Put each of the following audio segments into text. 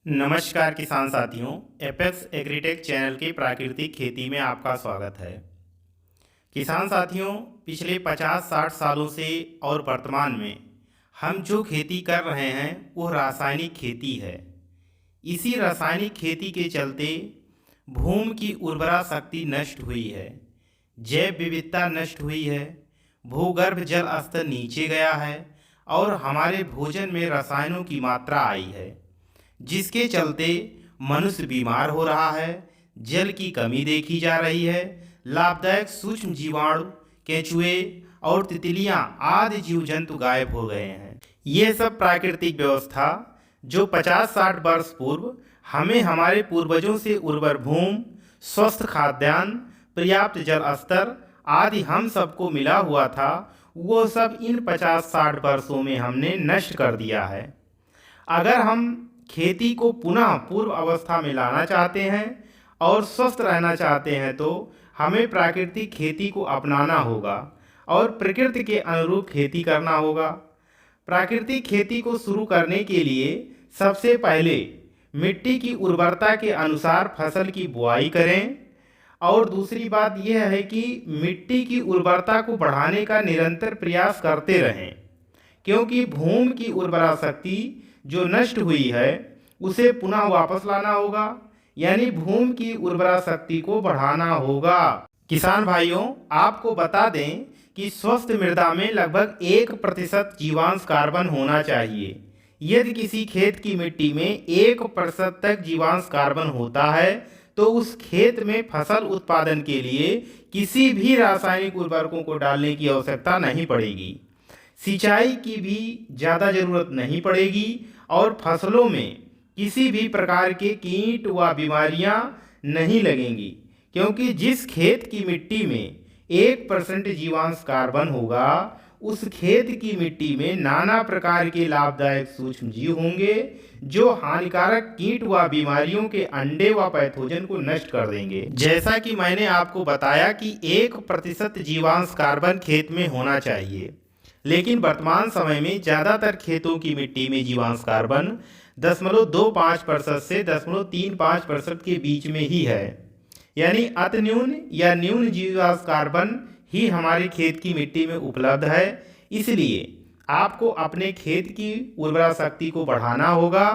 नमस्कार किसान साथियों, एपेक्स एग्रीटेक चैनल के प्राकृतिक खेती में आपका स्वागत है। किसान साथियों, पिछले 50-60 सालों से और वर्तमान में हम जो खेती कर रहे हैं वो रासायनिक खेती है। इसी रासायनिक खेती के चलते भूमि की उर्वरा शक्ति नष्ट हुई है, जैव विविधता नष्ट हुई है, भूगर्भ जल स्तर नीचे गया है और हमारे भोजन में रसायनों की मात्रा आई है, जिसके चलते मनुष्य बीमार हो रहा है, जल की कमी देखी जा रही है, लाभदायक सूक्ष्म जीवाणु, केंचुए और तितलियां आदि जीव जंतु गायब हो गए हैं। ये सब प्राकृतिक व्यवस्था जो 50-60 वर्ष पूर्व हमें हमारे पूर्वजों से उर्वर भूमि, स्वस्थ खाद्यान्न, पर्याप्त जल स्तर आदि हम सबको मिला हुआ था, वो सब इन 50-60 वर्षों में हमने नष्ट कर दिया है। अगर हम खेती को पुनः पूर्व अवस्था में लाना चाहते हैं और स्वस्थ रहना चाहते हैं तो हमें प्राकृतिक खेती को अपनाना होगा और प्रकृति के अनुरूप खेती करना होगा। प्राकृतिक खेती को शुरू करने के लिए सबसे पहले मिट्टी की उर्वरता के अनुसार फसल की बुआई करें और दूसरी बात यह है कि मिट्टी की उर्वरता को बढ़ाने का निरंतर प्रयास करते रहें, क्योंकि भूमि की उर्वरा शक्ति जो नष्ट हुई है उसे पुनः वापस लाना होगा, यानी भूमि की उर्वरा शक्ति को बढ़ाना होगा। किसान भाइयों, आपको बता दें कि स्वस्थ मृदा में लगभग 1% जीवांश कार्बन होना चाहिए। यदि किसी खेत की मिट्टी में 1% तक जीवांश कार्बन होता है तो उस खेत में फसल उत्पादन के लिए किसी भी रासायनिक उर्वरकों को डालने की आवश्यकता नहीं पड़ेगी, सिंचाई की भी ज़्यादा ज़रूरत नहीं पड़ेगी और फसलों में किसी भी प्रकार के कीट व बीमारियां नहीं लगेंगी, क्योंकि जिस खेत की मिट्टी में 1% जीवांश कार्बन होगा उस खेत की मिट्टी में नाना प्रकार के लाभदायक सूक्ष्म जीव होंगे जो हानिकारक कीट व बीमारियों के अंडे व पैथोजन को नष्ट कर देंगे। जैसा कि मैंने आपको बताया कि 1% जीवांश कार्बन खेत में होना चाहिए, लेकिन वर्तमान समय में ज़्यादातर खेतों की मिट्टी में जीवांश कार्बन 0.25% से 0.35% के बीच में ही है, यानी अति न्यून या न्यून जीवांश कार्बन ही हमारे खेत की मिट्टी में उपलब्ध है। इसलिए आपको अपने खेत की उर्वरा शक्ति को बढ़ाना होगा,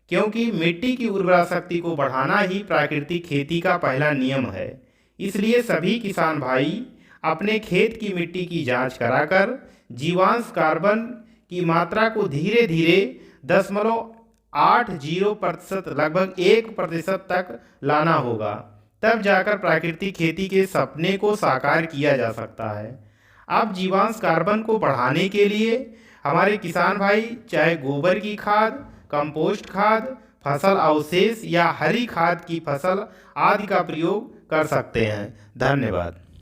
क्योंकि मिट्टी की उर्वरा शक्ति को बढ़ाना ही प्राकृतिक खेती का पहला नियम है। इसलिए सभी किसान भाई अपने खेत की मिट्टी की जांच कराकर जीवांश कार्बन की मात्रा को धीरे धीरे 0.80% लगभग 1% तक लाना होगा, तब जाकर प्राकृतिक खेती के सपने को साकार किया जा सकता है। अब जीवांश कार्बन को बढ़ाने के लिए हमारे किसान भाई चाहे गोबर की खाद, कंपोस्ट खाद, फसल अवशेष या हरी खाद की फसल आदि का प्रयोग कर सकते हैं। धन्यवाद।